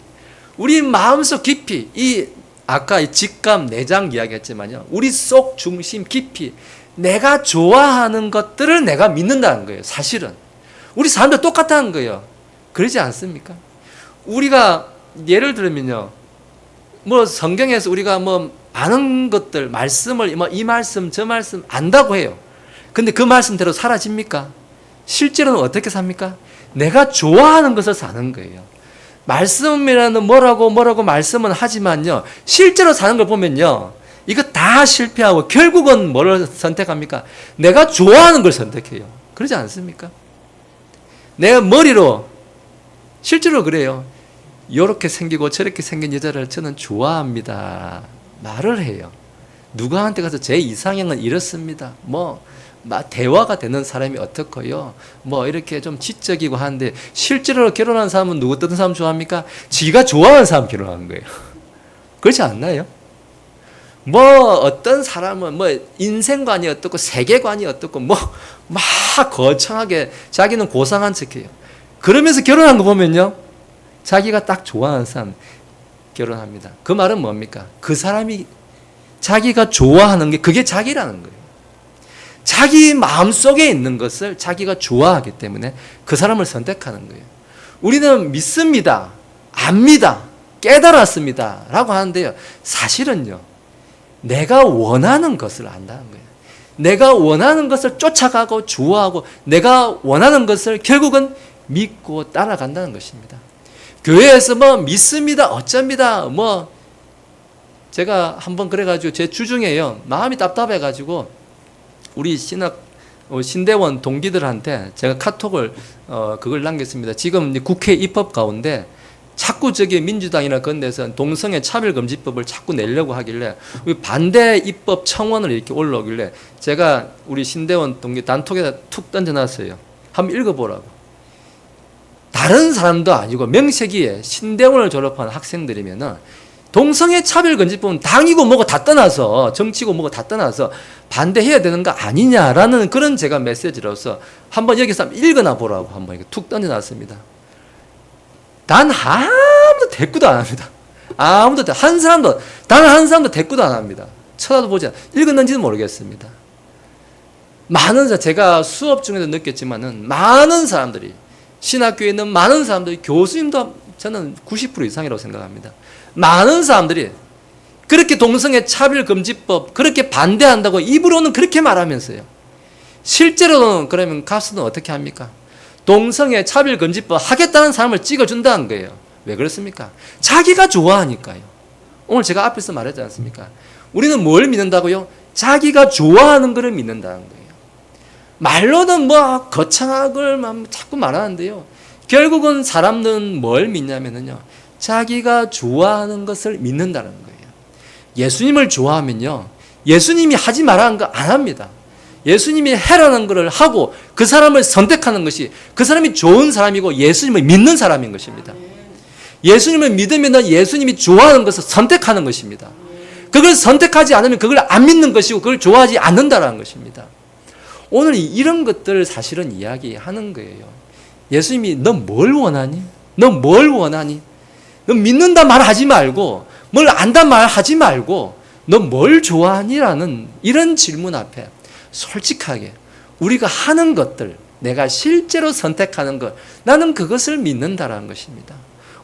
우리 마음속 깊이, 아까 이 직감, 내장 이야기했지만요. 우리 속 중심 깊이, 내가 좋아하는 것들을 내가 믿는다는 거예요. 사실은. 우리 사람들 똑같다는 거예요. 그러지 않습니까? 우리가 예를 들면요. 성경에서 우리가 많은 것들, 말씀을 이 말씀, 저 말씀 안다고 해요. 근데 그 말씀대로 사라집니까? 실제로는 어떻게 삽니까? 내가 좋아하는 것을 사는 거예요. 말씀이라는 뭐라고 말씀은 하지만요. 실제로 사는 걸 보면요. 이거 다 실패하고 결국은 뭐를 선택합니까? 내가 좋아하는 걸 선택해요. 그러지 않습니까? 내 머리로 실제로 그래요. 이렇게 생기고 저렇게 생긴 여자를 저는 좋아합니다. 말을 해요. 누구한테 가서 제 이상형은 이렇습니다. 대화가 되는 사람이 어떻고요. 이렇게 좀 지적이고 하는데 실제로 결혼한 사람은 어떤 사람 좋아합니까? 지가 좋아하는 사람 결혼하는 거예요. 그렇지 않나요? 어떤 사람은 인생관이 어떻고 세계관이 어떻고 막 거창하게 자기는 고상한 척해요. 그러면서 결혼한 거 보면요. 자기가 딱 좋아하는 사람 결혼합니다. 그 말은 뭡니까? 그 사람이 자기가 좋아하는 게 그게 자기라는 거예요. 자기 마음속에 있는 것을 자기가 좋아하기 때문에 그 사람을 선택하는 거예요. 우리는 믿습니다. 압니다. 깨달았습니다. 라고 하는데요. 사실은요. 내가 원하는 것을 안다는 거예요. 내가 원하는 것을 쫓아가고 좋아하고 내가 원하는 것을 결국은 믿고 따라간다는 것입니다. 교회에서 믿습니다. 어쩝니다. 제가 한번 그래가지고 제 주중에요. 마음이 답답해가지고 우리 신대원 동기들한테 제가 카톡을 그걸 남겼습니다. 지금 국회 입법 가운데 자꾸 저기 민주당이나 그런 데서 동성애 차별금지법을 자꾸 내려고 하길래 반대 입법 청원을 이렇게 올라오길래 제가 우리 신대원 동기 단톡에다 툭 던져놨어요. 한번 읽어보라고. 다른 사람도 아니고 명색이에 신대원을 졸업한 학생들이면은 동성애 차별금지법은 당이고 뭐고 다 떠나서 정치고 뭐고 다 떠나서 반대해야 되는 거 아니냐라는 그런 제가 메시지로서 한번 여기서 읽어나 보라고 한번 이렇게 툭 던져놨습니다. 단 아무도 대꾸도 안 합니다. 아무도 한 사람도 단 한 사람도 대꾸도 안 합니다. 쳐다도 보지 않아. 읽었는지는 모르겠습니다. 많은 제가 수업 중에도 느꼈지만은 많은 사람들이 신학교에 있는 많은 사람들이 교수님도 저는 90% 이상이라고 생각합니다. 많은 사람들이 그렇게 동성애 차별금지법 그렇게 반대한다고 입으로는 그렇게 말하면서요. 실제로는 그러면 가수는 어떻게 합니까? 동성애 차별금지법 하겠다는 사람을 찍어준다는 거예요. 왜 그렇습니까? 자기가 좋아하니까요. 오늘 제가 앞에서 말했지 않습니까? 우리는 뭘 믿는다고요? 자기가 좋아하는 것을 믿는다는 거예요. 말로는 뭐 거창하걸 자꾸 말하는데요. 결국은 사람들은 뭘 믿냐면요. 자기가 좋아하는 것을 믿는다는 거예요. 예수님을 좋아하면요. 예수님이 하지 말라는 거 안 합니다. 예수님이 해라는 것을 하고 그 사람을 선택하는 것이 그 사람이 좋은 사람이고 예수님을 믿는 사람인 것입니다. 예수님을 믿으면 예수님이 좋아하는 것을 선택하는 것입니다. 그걸 선택하지 않으면 그걸 안 믿는 것이고 그걸 좋아하지 않는다는 것입니다. 오늘 이런 것들을 사실은 이야기하는 거예요. 예수님이 너 뭘 원하니? 너 뭘 원하니? 너 믿는다 말하지 말고 뭘 안다 말하지 말고 너 뭘 좋아하니라는 이런 질문 앞에 솔직하게 우리가 하는 것들, 내가 실제로 선택하는 것, 나는 그것을 믿는다라는 것입니다.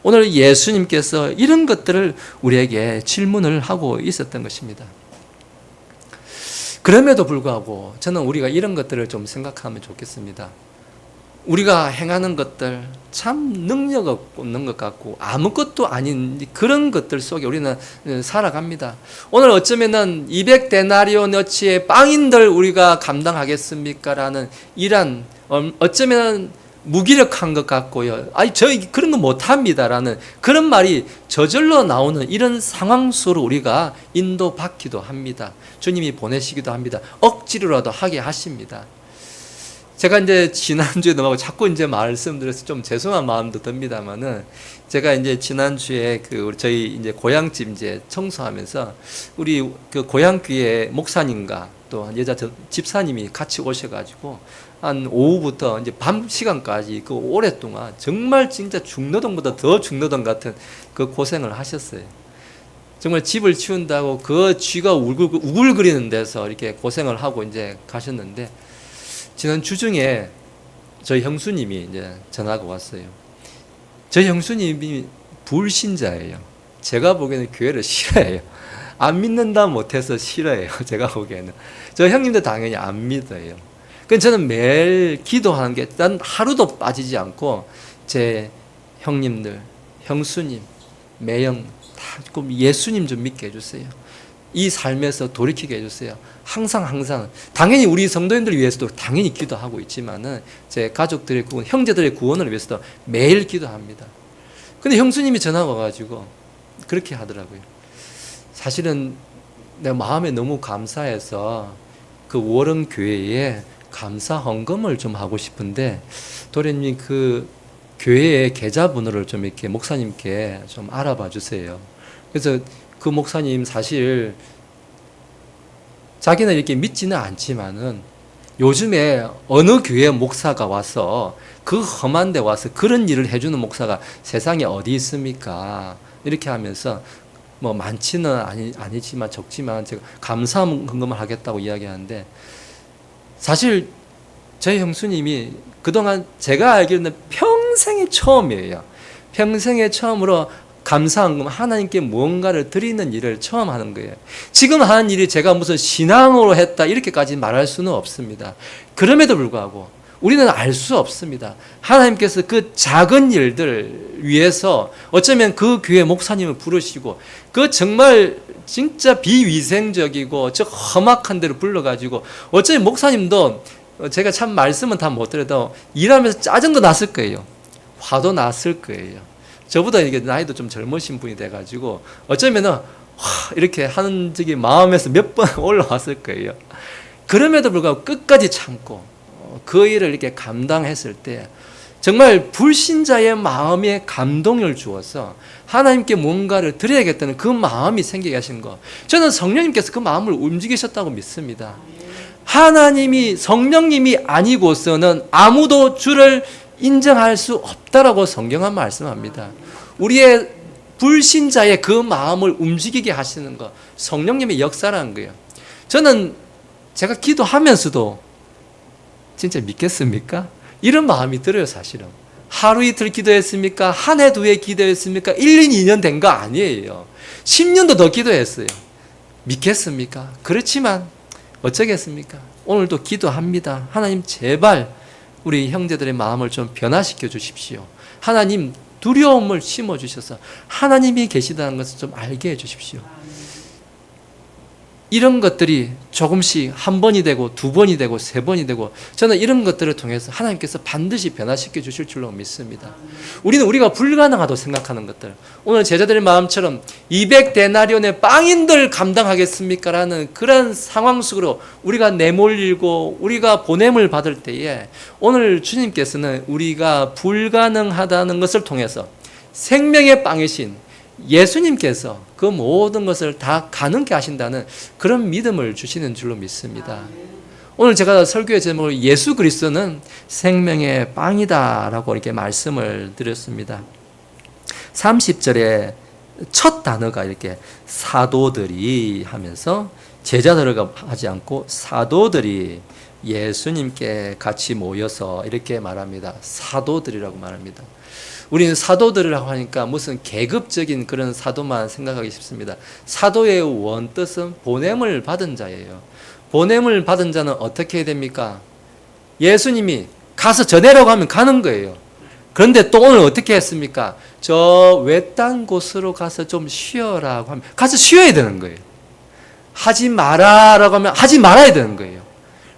오늘 예수님께서 이런 것들을 우리에게 질문을 하고 있었던 것입니다. 그럼에도 불구하고 저는 우리가 이런 것들을 좀 생각하면 좋겠습니다. 우리가 행하는 것들 참 능력 없는 것 같고 아무것도 아닌 그런 것들 속에 우리는 살아갑니다. 오늘 어쩌면은 200데나리오너치의 빵인들 우리가 감당하겠습니까? 라는 이란 어쩌면 무기력한 것 같고요. 아니 저희 그런 거 못합니다. 라는 그런 말이 저절로 나오는 이런 상황 속으로 우리가 인도받기도 합니다. 주님이 보내시기도 합니다. 억지로라도 하게 하십니다. 제가 이제 지난주에 넘어가고 자꾸 이제 말씀드려서 좀 죄송한 마음도 듭니다만은 제가 이제 지난주에 저희 이제 고향집 이제 청소하면서 우리 그 고향교회 목사님과 또 여자 집사님이 같이 오셔가지고 한 오후부터 이제 밤 시간까지 그 오랫동안 정말 진짜 중노동보다 더 중노동 같은 그 고생을 하셨어요. 정말 집을 치운다고 그 쥐가 우글거리는 데서 이렇게 고생을 하고 이제 가셨는데 지난 주중에 저희 형수님이 이제 전화가 왔어요. 저희 형수님이 불신자예요. 제가 보기에는 교회를 싫어해요. 안 믿는다 못해서 싫어해요. 제가 보기에는. 저 형님도 당연히 안 믿어요. 그래서 저는 매일 기도하는 게 난 하루도 빠지지 않고 제 형님들, 형수님, 매형 다 예수님 좀 믿게 해주세요. 이 삶에서 돌이키게 해주세요. 항상 당연히 우리 성도님들 위해서도 당연히 기도하고 있지만은 제 가족들의 구원, 형제들의 구원을 위해서도 매일 기도합니다. 근데 형수님이 전화가 와가지고 그렇게 하더라고요. 사실은 내 마음에 너무 감사해서 그 워런 교회에 감사 헌금을 좀 하고 싶은데 도련님 그 교회의 계좌번호를 좀 이렇게 목사님께 좀 알아봐 주세요. 그래서 그 목사님 사실 자기는 이렇게 믿지는 않지만은 요즘에 어느 교회 목사가 와서 그 험한 데 와서 그런 일을 해주는 목사가 세상에 어디 있습니까? 이렇게 하면서 뭐 많지는 아니지만 적지만 제가 감사 헌금을 하겠다고 이야기하는데 사실 저희 형수님이 그동안 제가 알기로는 평생의 처음이에요. 평생의 처음으로 감사헌금 하나님께 무언가를 드리는 일을 처음 하는 거예요. 지금 하는 일이 제가 무슨 신앙으로 했다 이렇게까지 말할 수는 없습니다. 그럼에도 불구하고 우리는 알 수 없습니다. 하나님께서 그 작은 일들 위해서 어쩌면 그 교회 목사님을 부르시고 그 정말 진짜 비위생적이고 저 험악한 데로 불러가지고 어쩌면 목사님도 제가 참 말씀은 다 못 드려도 일하면서 짜증도 났을 거예요. 화도 났을 거예요. 저보다 이게 나이도 좀 젊으신 분이 돼가지고 어쩌면은 이렇게 하는 적이 마음에서 몇 번 올라왔을 거예요. 그럼에도 불구하고 끝까지 참고 그 일을 이렇게 감당했을 때 정말 불신자의 마음에 감동을 주어서 하나님께 뭔가를 드려야겠다는 그 마음이 생기게 하신 거, 저는 성령님께서 그 마음을 움직이셨다고 믿습니다. 하나님이, 성령님이 아니고서는 아무도 주를 인정할 수 없다라고 성경은 말씀합니다. 우리의 불신자의 그 마음을 움직이게 하시는 거, 성령님의 역사라는 거예요. 저는 제가 기도하면서도 진짜 믿겠습니까? 이런 마음이 들어요. 사실은 하루 이틀 기도했습니까? 한 해 두 해 기도했습니까? 1년 2년 된 거 아니에요. 10년도 더 기도했어요. 믿겠습니까? 그렇지만 어쩌겠습니까? 오늘도 기도합니다. 하나님 제발 우리 형제들의 마음을 좀 변화시켜 주십시오. 하나님 두려움을 심어주셔서 하나님이 계시다는 것을 좀 알게 해주십시오. 이런 것들이 조금씩 한 번이 되고 두 번이 되고 세 번이 되고, 저는 이런 것들을 통해서 하나님께서 반드시 변화시켜 주실 줄로 믿습니다. 우리는 우리가 불가능하다고 생각하는 것들, 오늘 제자들의 마음처럼 200데나리온의 빵인들 감당하겠습니까? 라는 그런 상황 속으로 우리가 내몰리고 우리가 보냄을 받을 때에 오늘 주님께서는 우리가 불가능하다는 것을 통해서 생명의 빵이신 예수님께서 그 모든 것을 다 가능케 하신다는 그런 믿음을 주시는 줄로 믿습니다. 오늘 제가 설교의 제목을 예수 그리스도는 생명의 빵이다라고 이렇게 말씀을 드렸습니다. 30절에 첫 단어가 이렇게 사도들이 하면서 제자들을 하지 않고 사도들이 예수님께 같이 모여서 이렇게 말합니다. 사도들이라고 말합니다. 우리는 사도들이라고 하니까 무슨 계급적인 그런 사도만 생각하기 쉽습니다. 사도의 원뜻은 보냄을 받은 자예요. 보냄을 받은 자는 어떻게 해야 됩니까? 예수님이 가서 전해라고 하면 가는 거예요. 그런데 또 오늘 어떻게 했습니까? 저 외딴 곳으로 가서 좀 쉬어라고 하면 가서 쉬어야 되는 거예요. 하지 마라라고 하면 하지 말아야 되는 거예요.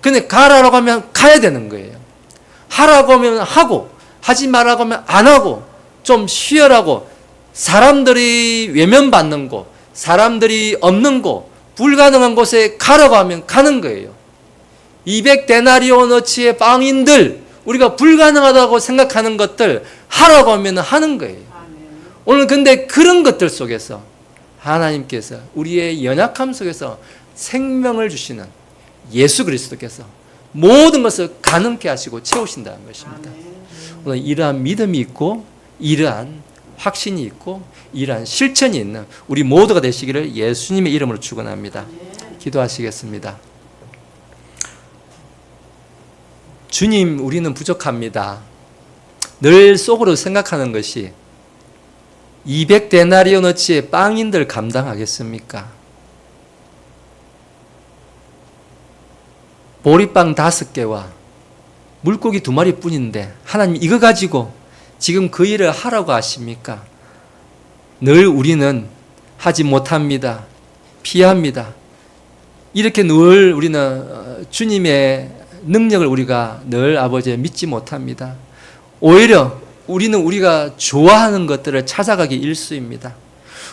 근데 가라라고 하면 가야 되는 거예요. 하라고 하면 하고, 하지 말라고 하면 안 하고, 좀 쉬어라고, 사람들이 외면받는 곳, 사람들이 없는 곳, 불가능한 곳에 가라고 하면 가는 거예요. 200데나리온어치의 빵인들, 우리가 불가능하다고 생각하는 것들 하라고 하면 하는 거예요. 오늘 근데 그런 것들 속에서 하나님께서 우리의 연약함 속에서 생명을 주시는 예수 그리스도께서 모든 것을 가능케 하시고 채우신다는 것입니다. 오늘 이러한 믿음이 있고 이러한 확신이 있고 이러한 실천이 있는 우리 모두가 되시기를 예수님의 이름으로 축원합니다. 기도하시겠습니다. 주님, 우리는 부족합니다. 늘 속으로 생각하는 것이 200데나리온어치의 빵인들 감당하겠습니까? 보리빵 5개와 물고기 2마리 뿐인데 하나님 이거 가지고 지금 그 일을 하라고 하십니까? 늘 우리는 하지 못합니다. 피합니다. 이렇게 늘 우리는 주님의 능력을 우리가 늘 아버지 믿지 못합니다. 오히려 우리는 우리가 좋아하는 것들을 찾아가기 일쑤입니다.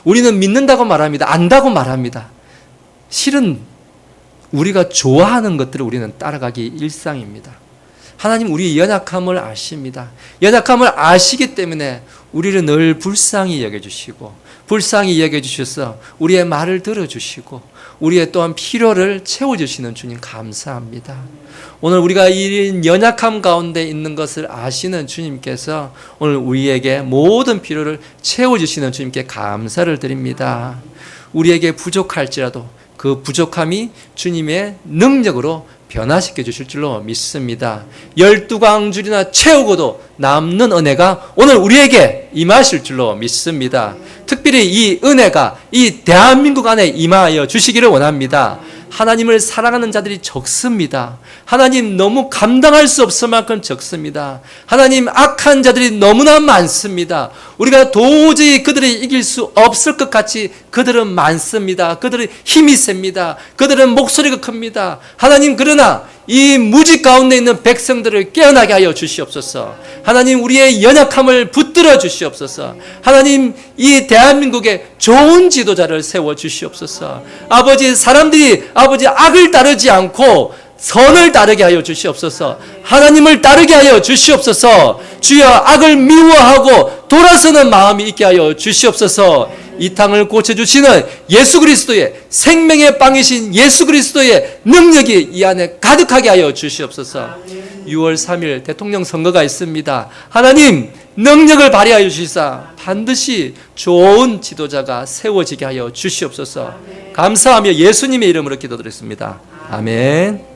우리는 믿는다고 말합니다. 안다고 말합니다. 실은 우리가 좋아하는 것들을 우리는 따라가기 일상입니다. 하나님 우리의 연약함을 아십니다. 연약함을 아시기 때문에 우리를 늘 불쌍히 여겨주시고 불쌍히 여겨주셔서 우리의 말을 들어주시고 우리의 또한 필요를 채워주시는 주님 감사합니다. 오늘 우리가 이 연약함 가운데 있는 것을 아시는 주님께서 오늘 우리에게 모든 필요를 채워주시는 주님께 감사를 드립니다. 우리에게 부족할지라도 그 부족함이 주님의 능력으로 변화시켜 주실 줄로 믿습니다. 12광줄이나 채우고도 남는 은혜가 오늘 우리에게 임하실 줄로 믿습니다. 특별히 이 은혜가 이 대한민국 안에 임하여 주시기를 원합니다. 하나님을 사랑하는 자들이 적습니다. 하나님 너무 감당할 수 없을 만큼 적습니다. 하나님 악한 자들이 너무나 많습니다. 우리가 도저히 그들을 이길 수 없을 것 같이 그들은 많습니다. 그들은 힘이 셉니다. 그들은 목소리가 큽니다. 하나님 그러나 이 무지 가운데 있는 백성들을 깨어나게 하여 주시옵소서. 하나님, 우리의 연약함을 붙들어 주시옵소서. 하나님, 이 대한민국에 좋은 지도자를 세워 주시옵소서. 아버지, 사람들이 아버지 악을 따르지 않고 선을 따르게 하여 주시옵소서. 하나님을 따르게 하여 주시옵소서. 주여, 악을 미워하고 돌아서는 마음이 있게 하여 주시옵소서. 이 땅을 고쳐주시는 예수 그리스도의 생명의 빵이신 예수 그리스도의 능력이 이 안에 가득하게 하여 주시옵소서. 6월 3일 대통령 선거가 있습니다. 하나님, 능력을 발휘하여 주시사 반드시 좋은 지도자가 세워지게 하여 주시옵소서. 감사하며 예수님의 이름으로 기도드렸습니다. 아멘.